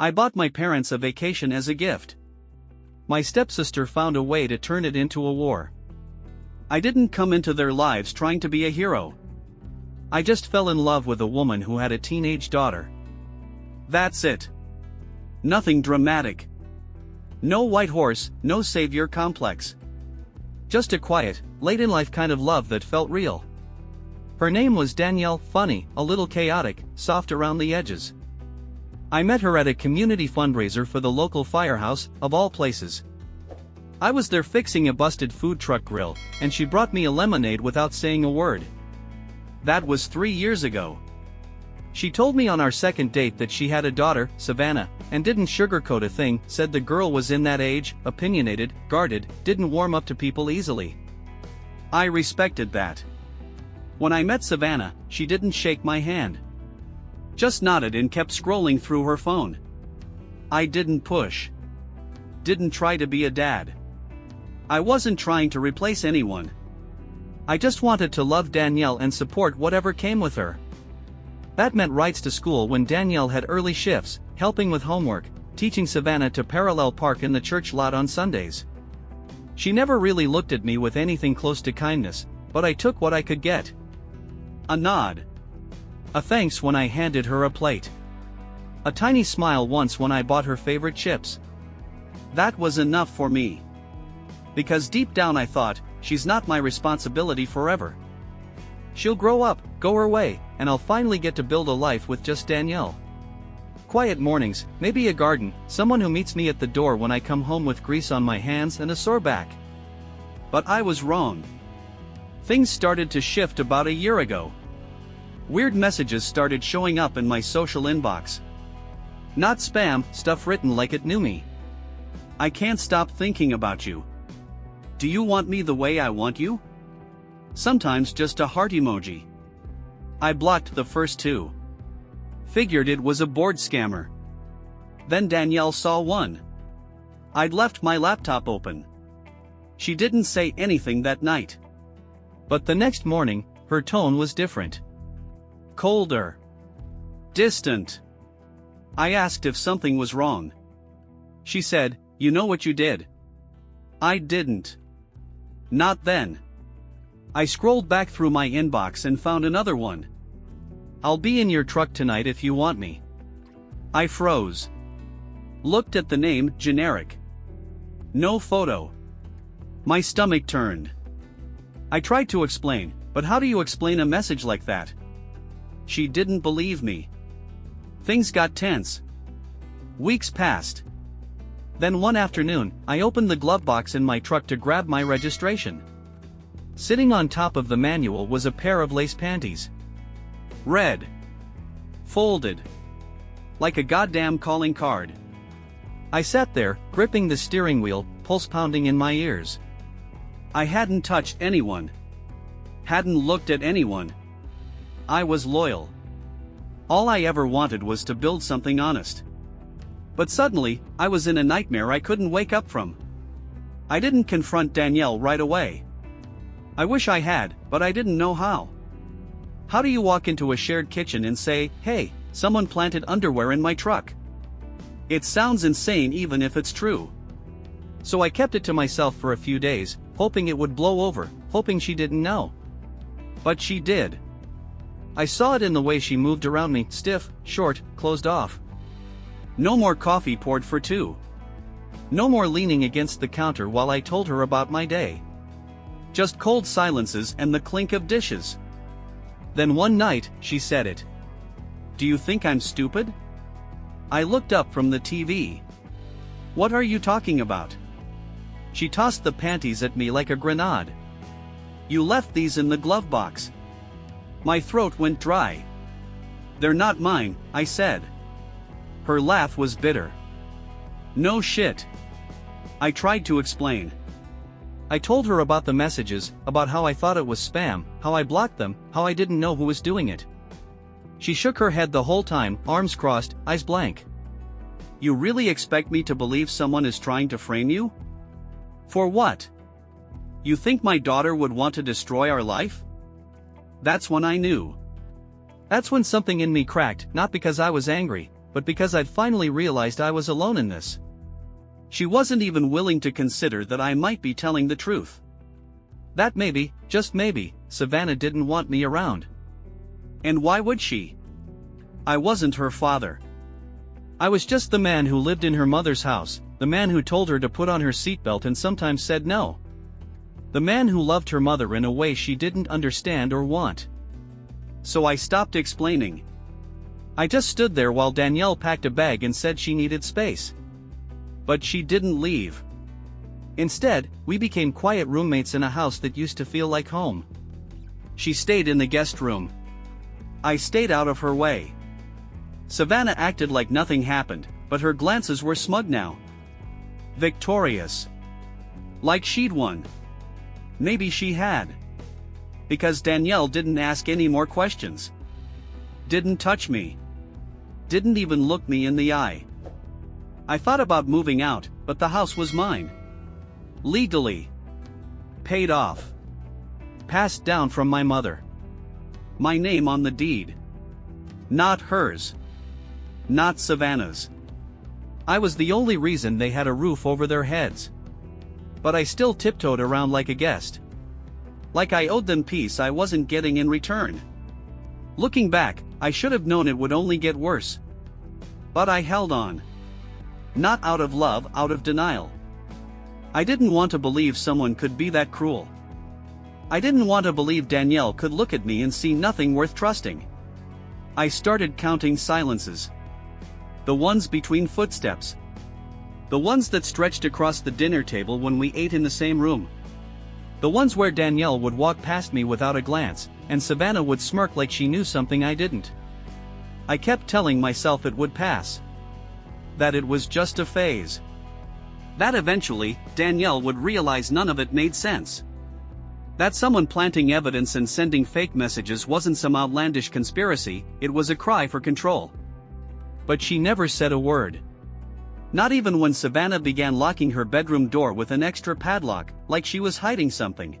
I bought my parents a vacation as a gift. My stepsister found a way to turn it into a war. I didn't come into their lives trying to be a hero. I just fell in love with a woman who had a teenage daughter. That's it. Nothing dramatic. No white horse, no savior complex. Just a quiet, late-in-life kind of love that felt real. Her name was Danielle, funny, a little chaotic, soft around the edges. I met her at a community fundraiser for the local firehouse, of all places. I was there fixing a busted food truck grill, and she brought me a lemonade without saying a word. That was 3 years ago. She told me on our second date that she had a daughter, Savannah, and didn't sugarcoat a thing, said the girl was in that age, opinionated, guarded, didn't warm up to people easily. I respected that. When I met Savannah, she didn't shake my hand. Just nodded and kept scrolling through her phone. I didn't push. Didn't try to be a dad. I wasn't trying to replace anyone. I just wanted to love Danielle and support whatever came with her. That meant rides to school when Danielle had early shifts, helping with homework, teaching Savannah to parallel park in the church lot on Sundays. She never really looked at me with anything close to kindness, but I took what I could get. A nod. A thanks when I handed her a plate. A tiny smile once when I bought her favorite chips. That was enough for me. Because deep down I thought, she's not my responsibility forever. She'll grow up, go her way, and I'll finally get to build a life with just Danielle. Quiet mornings, maybe a garden, someone who meets me at the door when I come home with grease on my hands and a sore back. But I was wrong. Things started to shift about a year ago. Weird messages started showing up in my social inbox. Not spam, stuff written like it knew me. I can't stop thinking about you. Do you want me the way I want you? Sometimes just a heart emoji. I blocked the first two. Figured it was a bored scammer. Then Danielle saw one. I'd left my laptop open. She didn't say anything that night. But the next morning, her tone was different. Colder. Distant. I asked if something was wrong. She said, "You know what you did?" I didn't. Not then. I scrolled back through my inbox and found another one. "I'll be in your truck tonight if you want me." I froze. Looked at the name, generic. No photo. My stomach turned. I tried to explain, but how do you explain a message like that? She didn't believe me. Things got tense. Weeks passed. Then one afternoon, I opened the glove box in my truck to grab my registration. Sitting on top of the manual was a pair of lace panties. Red. Folded. Like a goddamn calling card. I sat there, gripping the steering wheel, pulse pounding in my ears. I hadn't touched anyone. Hadn't looked at anyone. I was loyal. All I ever wanted was to build something honest. But suddenly, I was in a nightmare I couldn't wake up from. I didn't confront Danielle right away. I wish I had, but I didn't know how. How do you walk into a shared kitchen and say, "Hey, someone planted underwear in my truck"? It sounds insane even if it's true. So I kept it to myself for a few days, hoping it would blow over, hoping she didn't know. But she did. I saw it in the way she moved around me, stiff, short, closed off. No more coffee poured for two. No more leaning against the counter while I told her about my day. Just cold silences and the clink of dishes. Then one night, she said it. "Do you think I'm stupid?" I looked up from the TV. "What are you talking about?" She tossed the panties at me like a grenade. "You left these in the glove box." My throat went dry. "They're not mine," I said. Her laugh was bitter. "No shit." I tried to explain. I told her about the messages, about how I thought it was spam, how I blocked them, how I didn't know who was doing it. She shook her head the whole time, arms crossed, eyes blank. "You really expect me to believe someone is trying to frame you? For what? You think my daughter would want to destroy our life?" That's when I knew. That's when something in me cracked, not because I was angry, but because I'd finally realized I was alone in this. She wasn't even willing to consider that I might be telling the truth. That maybe, just maybe, Savannah didn't want me around. And why would she? I wasn't her father. I was just the man who lived in her mother's house, the man who told her to put on her seatbelt and sometimes said no. The man who loved her mother in a way she didn't understand or want. So I stopped explaining. I just stood there while Danielle packed a bag and said she needed space. But she didn't leave. Instead, we became quiet roommates in a house that used to feel like home. She stayed in the guest room. I stayed out of her way. Savannah acted like nothing happened, but her glances were smug now. Victorious. Like she'd won. Maybe she had. Because Danielle didn't ask any more questions. Didn't touch me. Didn't even look me in the eye. I thought about moving out, but the house was mine. Legally. Paid off. Passed down from my mother. My name on the deed. Not hers. Not Savannah's. I was the only reason they had a roof over their heads. But I still tiptoed around like a guest. Like I owed them peace I wasn't getting in return. Looking back, I should have known it would only get worse. But I held on. Not out of love, out of denial. I didn't want to believe someone could be that cruel. I didn't want to believe Danielle could look at me and see nothing worth trusting. I started counting silences. The ones between footsteps. The ones that stretched across the dinner table when we ate in the same room. The ones where Danielle would walk past me without a glance, and Savannah would smirk like she knew something I didn't. I kept telling myself it would pass. That it was just a phase. That eventually, Danielle would realize none of it made sense. That someone planting evidence and sending fake messages wasn't some outlandish conspiracy, it was a cry for control. But she never said a word. Not even when Savannah began locking her bedroom door with an extra padlock, like she was hiding something.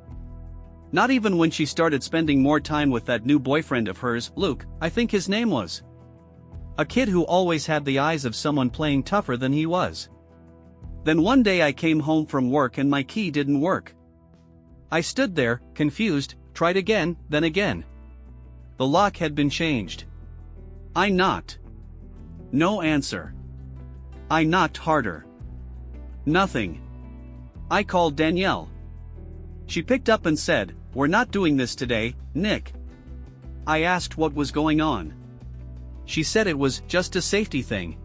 Not even when she started spending more time with that new boyfriend of hers, Luke, I think his name was. A kid who always had the eyes of someone playing tougher than he was. Then one day I came home from work and my key didn't work. I stood there, confused, tried again, then again. The lock had been changed. I knocked. No answer. I knocked harder. Nothing. I called Danielle. She picked up and said, "We're not doing this today, Nick." I asked what was going on. She said it was just a safety thing.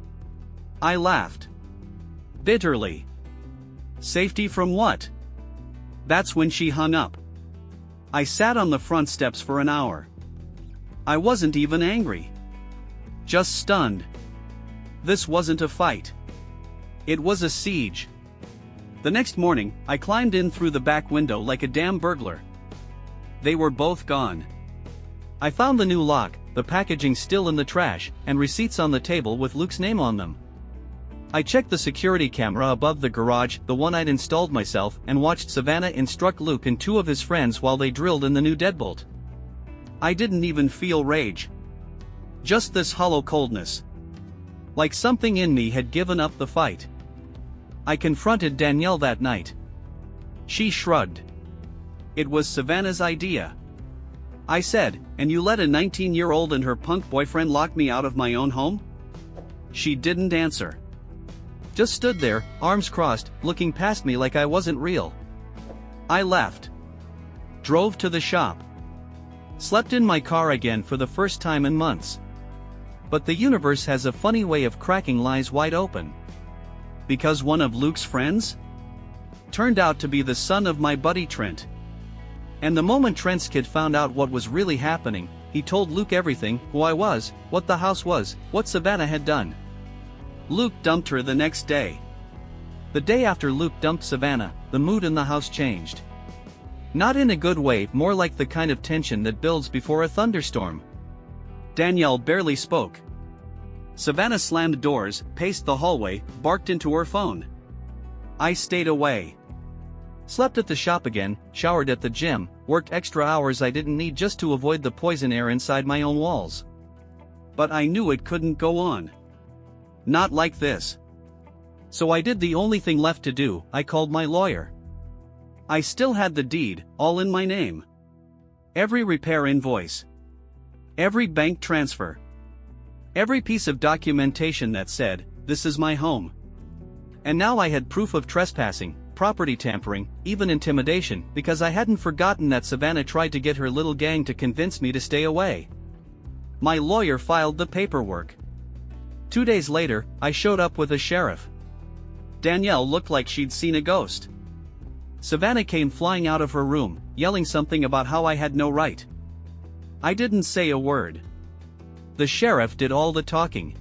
I laughed. Bitterly. Safety from what? That's when she hung up. I sat on the front steps for an hour. I wasn't even angry. Just stunned. This wasn't a fight. It was a siege. The next morning, I climbed in through the back window like a damn burglar. They were both gone. I found the new lock, the packaging still in the trash, and receipts on the table with Luke's name on them. I checked the security camera above the garage, the one I'd installed myself, and watched Savannah instruct Luke and two of his friends while they drilled in the new deadbolt. I didn't even feel rage. Just this hollow coldness. Like something in me had given up the fight. I confronted Danielle that night. She shrugged. It was Savannah's idea. I said, "And you let a 19-year-old and her punk boyfriend lock me out of my own home?" She didn't answer. Just stood there, arms crossed, looking past me like I wasn't real. I left. Drove to the shop. Slept in my car again for the first time in months. But the universe has a funny way of cracking lies wide open. Because one of Luke's friends turned out to be the son of my buddy Trent. And the moment Trent's kid found out what was really happening, he told Luke everything, who I was, what the house was, what Savannah had done. Luke dumped her the next day. The day after Luke dumped Savannah, the mood in the house changed. Not in a good way, more like the kind of tension that builds before a thunderstorm. Danielle barely spoke. Savannah slammed doors, paced the hallway, barked into her phone. I stayed away. Slept at the shop again, showered at the gym, worked extra hours I didn't need just to avoid the poison air inside my own walls. But I knew it couldn't go on. Not like this. So I did the only thing left to do, I called my lawyer. I still had the deed, all in my name. Every repair invoice. Every bank transfer. Every piece of documentation that said, "This is my home." And now I had proof of trespassing, property tampering, even intimidation, because I hadn't forgotten that Savannah tried to get her little gang to convince me to stay away. My lawyer filed the paperwork. 2 days later, I showed up with a sheriff. Danielle looked like she'd seen a ghost. Savannah came flying out of her room, yelling something about how I had no right. I didn't say a word. The sheriff did all the talking.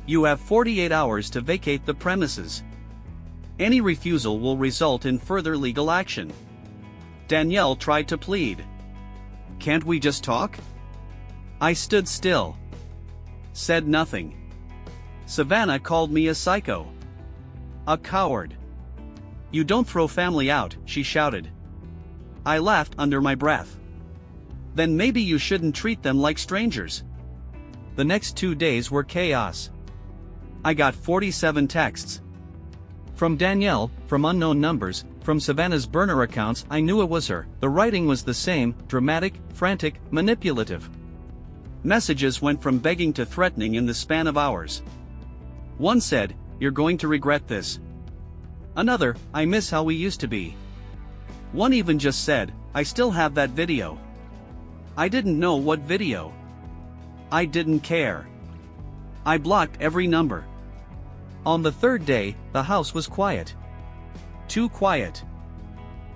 "You have 48 hours to vacate the premises. Any refusal will result in further legal action." Danielle tried to plead. "Can't we just talk?" I stood still. Said nothing. Savannah called me a psycho. A coward. "You don't throw family out," she shouted. I laughed under my breath. "Then maybe you shouldn't treat them like strangers." The next 2 days were chaos. I got 47 texts. From Danielle, from unknown numbers, from Savannah's burner accounts. I knew it was her. The writing was the same, dramatic, frantic, manipulative. Messages went from begging to threatening in the span of hours. One said, "You're going to regret this." Another, "I miss how we used to be." One even just said, "I still have that video." I didn't know what video. I didn't care. I blocked every number. On the third day, the house was quiet. Too quiet.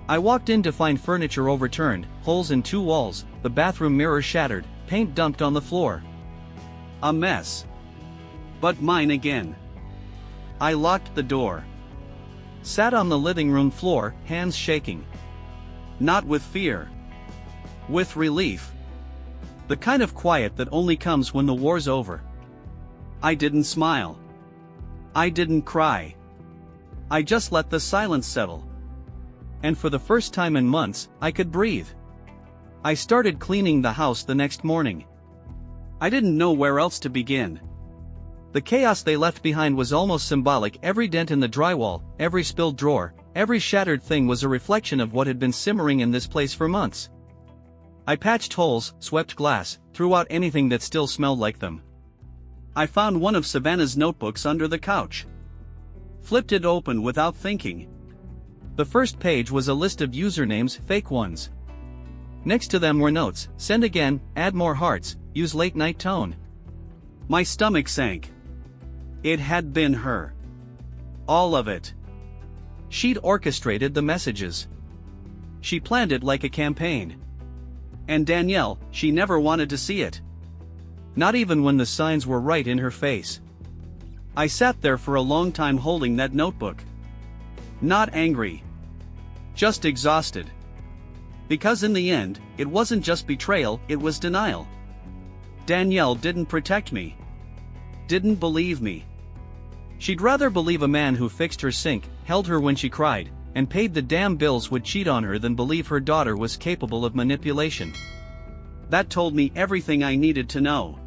I walked in to find furniture overturned, holes in 2 walls, the bathroom mirror shattered, paint dumped on the floor. A mess. But mine again. I locked the door. Sat on the living room floor, hands shaking. Not with fear. With relief. The kind of quiet that only comes when the war's over. I didn't smile. I didn't cry. I just let the silence settle. And for the first time in months, I could breathe. I started cleaning the house the next morning. I didn't know where else to begin. The chaos they left behind was almost symbolic. Every dent in the drywall, every spilled drawer, every shattered thing was a reflection of what had been simmering in this place for months. I patched holes, swept glass, threw out anything that still smelled like them. I found one of Savannah's notebooks under the couch. Flipped it open without thinking. The first page was a list of usernames, fake ones. Next to them were notes: "Send again, add more hearts, use late night tone." My stomach sank. It had been her. All of it. She'd orchestrated the messages. She planned it like a campaign. And Danielle, she never wanted to see it. Not even when the signs were right in her face. I sat there for a long time holding that notebook. Not angry. Just exhausted. Because in the end, it wasn't just betrayal, it was denial. Danielle didn't protect me. Didn't believe me. She'd rather believe a man who fixed her sink, held her when she cried, and paid the damn bills would cheat on her than believe her daughter was capable of manipulation. That told me everything I needed to know.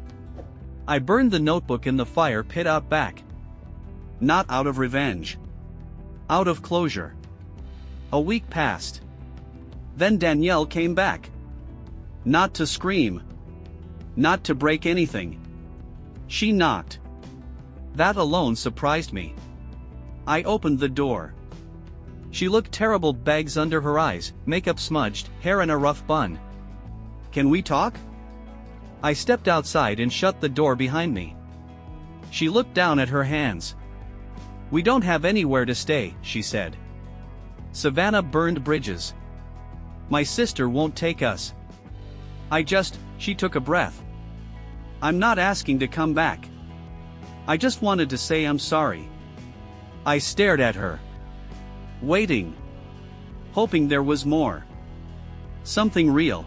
I burned the notebook in the fire pit out back. Not out of revenge. Out of closure. A week passed. Then Danielle came back. Not to scream. Not to break anything. She knocked. That alone surprised me. I opened the door. She looked terrible, bags under her eyes, makeup smudged, hair in a rough bun. "Can we talk?" I stepped outside and shut the door behind me. She looked down at her hands. "We don't have anywhere to stay," she said. "Savannah burned bridges. My sister won't take us." She took a breath. "I'm not asking to come back. I just wanted to say I'm sorry." I stared at her. Waiting. Hoping there was more. Something real.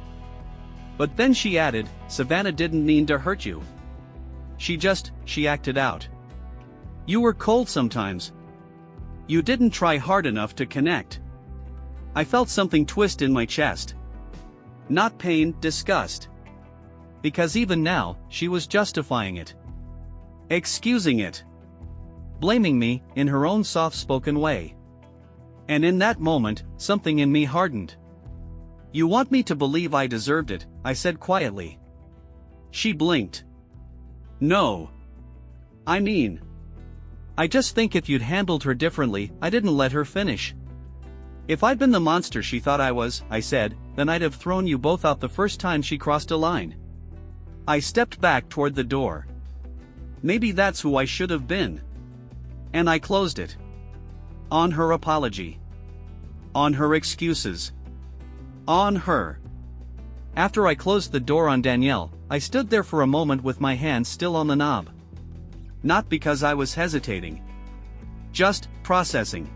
But then she added, "Savannah didn't mean to hurt you. She acted out. You were cold sometimes. You didn't try hard enough to connect." I felt something twist in my chest. Not pain, disgust. Because even now, she was justifying it. Excusing it. blaming me, in her own soft-spoken way. And in that moment, something in me hardened. "You want me to believe I deserved it," I said quietly. She blinked. "No. I mean, I just think if you'd handled her differently." I didn't let her finish. "If I'd been the monster she thought I was," I said, "then I'd have thrown you both out the first time she crossed a line." I stepped back toward the door. Maybe that's who I should have been. And I closed it. On her apology. On her excuses. On her. After I closed the door on Danielle, I stood there for a moment with my hand still on the knob. Not because I was hesitating. Just processing.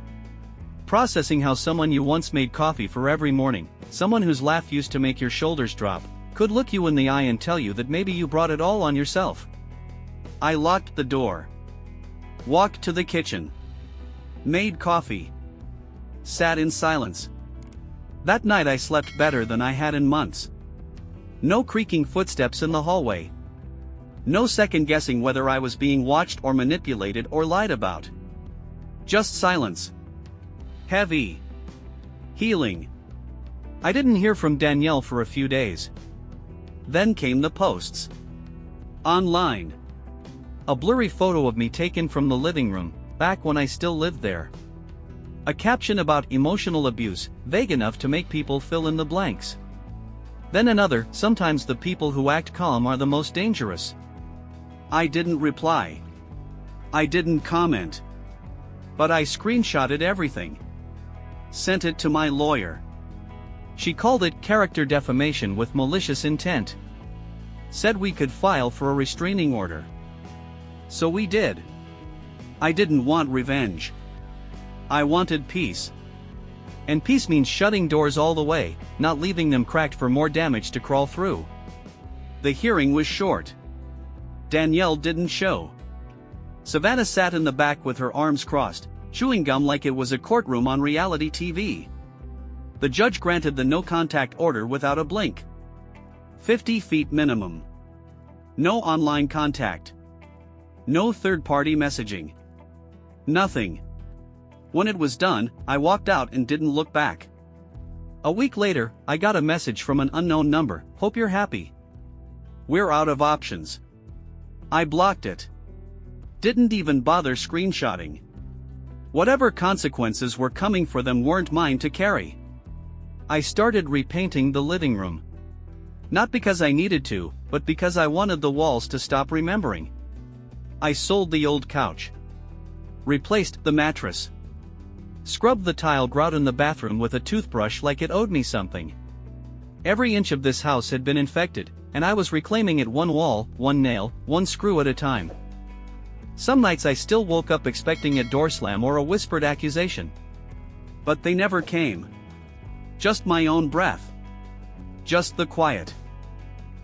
Processing how someone you once made coffee for every morning, someone whose laugh used to make your shoulders drop, could look you in the eye and tell you that maybe you brought it all on yourself. I locked the door. Walked to the kitchen. Made coffee. Sat in silence. That night I slept better than I had in months. No creaking footsteps in the hallway. No second guessing whether I was being watched or manipulated or lied about. Just silence. Heavy. Healing. I didn't hear from Danielle for a few days. Then came the posts. Online. A blurry photo of me taken from the living room, back when I still lived there. A caption about emotional abuse, vague enough to make people fill in the blanks. Then another, sometimes the people who act calm are the most dangerous. I didn't reply. I didn't comment. But I screenshotted everything. Sent it to my lawyer. She called it character defamation with malicious intent. Said we could file for a restraining order. So we did. I didn't want revenge. I wanted peace. And peace means shutting doors all the way, not leaving them cracked for more damage to crawl through. The hearing was short. Danielle didn't show. Savannah sat in the back with her arms crossed, chewing gum like it was a courtroom on reality TV. The judge granted the no-contact order without a blink. 50 feet minimum. No online contact. No third-party messaging. Nothing. When it was done, I walked out and didn't look back. A week later, I got a message from an unknown number, "Hope you're happy. We're out of options." I blocked it. Didn't even bother screenshotting. Whatever consequences were coming for them weren't mine to carry. I started repainting the living room. Not because I needed to, but because I wanted the walls to stop remembering. I sold the old couch. Replaced the mattress. Scrubbed the tile grout in the bathroom with a toothbrush like it owed me something. Every inch of this house had been infected, and I was reclaiming it one wall, one nail, one screw at a time. Some nights I still woke up expecting a door slam or a whispered accusation. But they never came. Just my own breath. Just the quiet.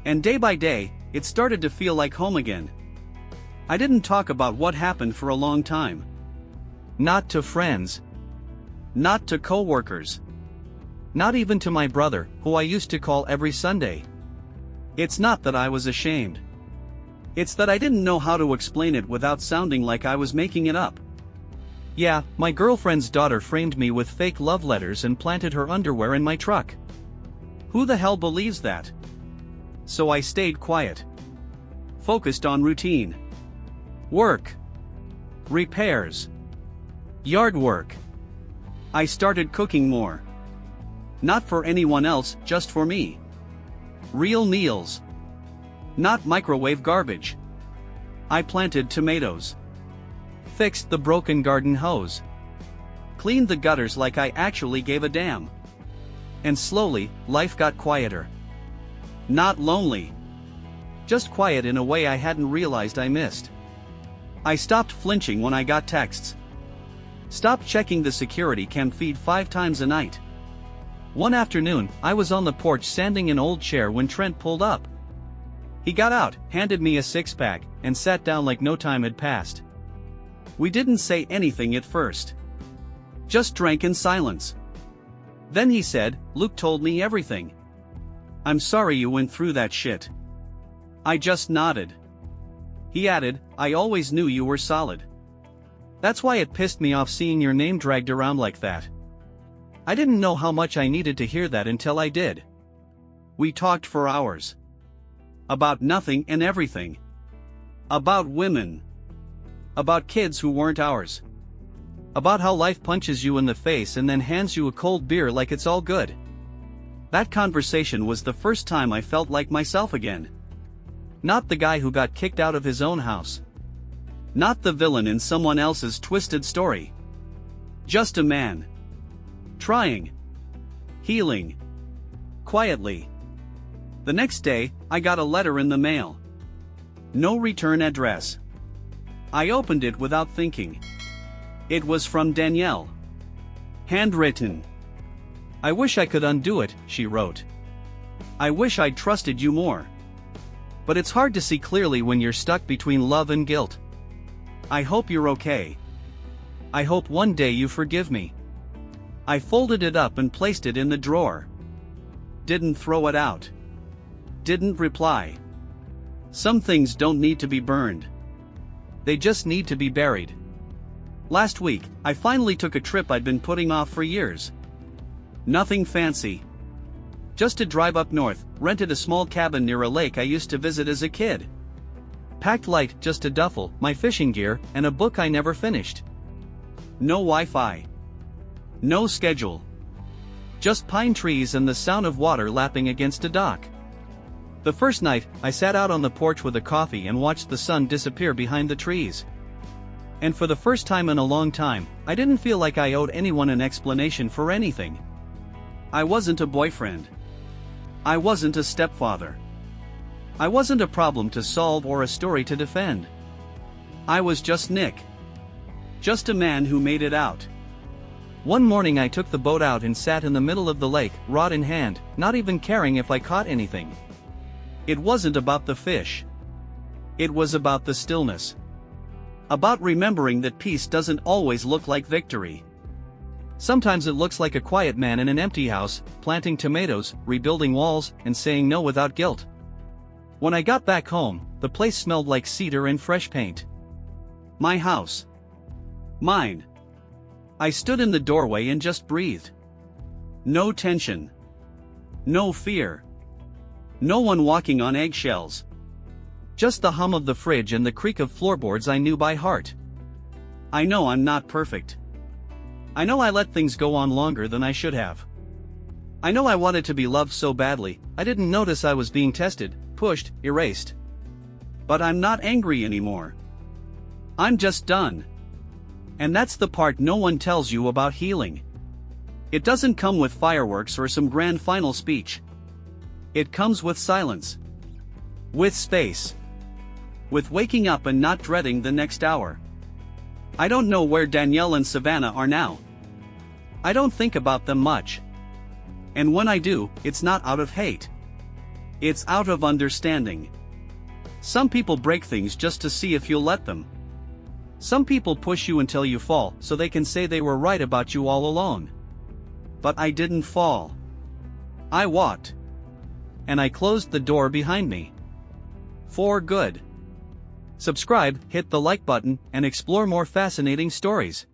And day by day, it started to feel like home again. I didn't talk about what happened for a long time. Not to friends. Not to coworkers. Not even to my brother, who I used to call every Sunday. It's not that I was ashamed. It's that I didn't know how to explain it without sounding like I was making it up. Yeah, my girlfriend's daughter framed me with fake love letters and planted her underwear in my truck. Who the hell believes that? So I stayed quiet. Focused on routine. Work. Repairs. Yard work. I started cooking more. Not for anyone else, just for me. Real meals. Not microwave garbage. I planted tomatoes. Fixed the broken garden hose. Cleaned the gutters like I actually gave a damn. And slowly, life got quieter. Not lonely. Just quiet in a way I hadn't realized I missed. I stopped flinching when I got texts. Stopped checking the security cam feed 5 times a night. One afternoon, I was on the porch sanding an old chair when Trent pulled up. He got out, handed me a 6-pack, and sat down like no time had passed. We didn't say anything at first. Just drank in silence. Then he said, "Luke told me everything. I'm sorry you went through that shit." I just nodded. He added, "I always knew you were solid." That's why it pissed me off seeing your name dragged around like that. I didn't know how much I needed to hear that until I did. We talked for hours. About nothing and everything. About women. About kids who weren't ours. About how life punches you in the face and then hands you a cold beer like it's all good. That conversation was the first time I felt like myself again. Not the guy who got kicked out of his own house. Not the villain in someone else's twisted story. Just a man. Trying. Healing. Quietly. The next day, I got a letter in the mail. No return address. I opened it without thinking. It was from Danielle. Handwritten. I wish I could undo it, she wrote. I wish I'd trusted you more. But it's hard to see clearly when you're stuck between love and guilt. I hope you're okay. I hope one day you forgive me. I folded it up and placed it in the drawer. Didn't throw it out. Didn't reply. Some things don't need to be burned. They just need to be buried. Last week, I finally took a trip I'd been putting off for years. Nothing fancy. Just to drive up north, rented a small cabin near a lake I used to visit as a kid. Packed light, just a duffel, my fishing gear, and a book I never finished. No Wi-Fi. No schedule. Just pine trees and the sound of water lapping against a dock. The first night, I sat out on the porch with a coffee and watched the sun disappear behind the trees. And for the first time in a long time, I didn't feel like I owed anyone an explanation for anything. I wasn't a boyfriend. I wasn't a stepfather. I wasn't a problem to solve or a story to defend. I was just Nick. Just a man who made it out. One morning I took the boat out and sat in the middle of the lake, rod in hand, not even caring if I caught anything. It wasn't about the fish. It was about the stillness. About remembering that peace doesn't always look like victory. Sometimes it looks like a quiet man in an empty house, planting tomatoes, rebuilding walls, and saying no without guilt. When I got back home, the place smelled like cedar and fresh paint. My house. Mine. I stood in the doorway and just breathed. No tension. No fear. No one walking on eggshells. Just the hum of the fridge and the creak of floorboards I knew by heart. I know I'm not perfect. I know I let things go on longer than I should have. I know I wanted to be loved so badly, I didn't notice I was being tested, pushed, erased. But I'm not angry anymore. I'm just done. And that's the part no one tells you about healing. It doesn't come with fireworks or some grand final speech. It comes with silence. With space. With waking up and not dreading the next hour. I don't know where Danielle and Savannah are now. I don't think about them much. And when I do, it's not out of hate. It's out of understanding. Some people break things just to see if you'll let them. Some people push you until you fall so they can say they were right about you all along. But I didn't fall. I walked. And I closed the door behind me. For good. Subscribe, hit the like button, and explore more fascinating stories.